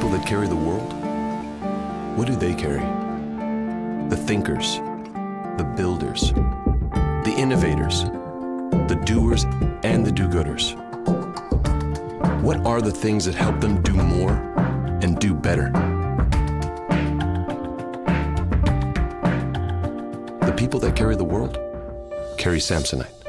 people that carry the world, what do they carry? The thinkers, the builders, the innovators, the doers, and the do-gooders. What are the things that help them do more and do better? The people that carry the world carry Samsonite.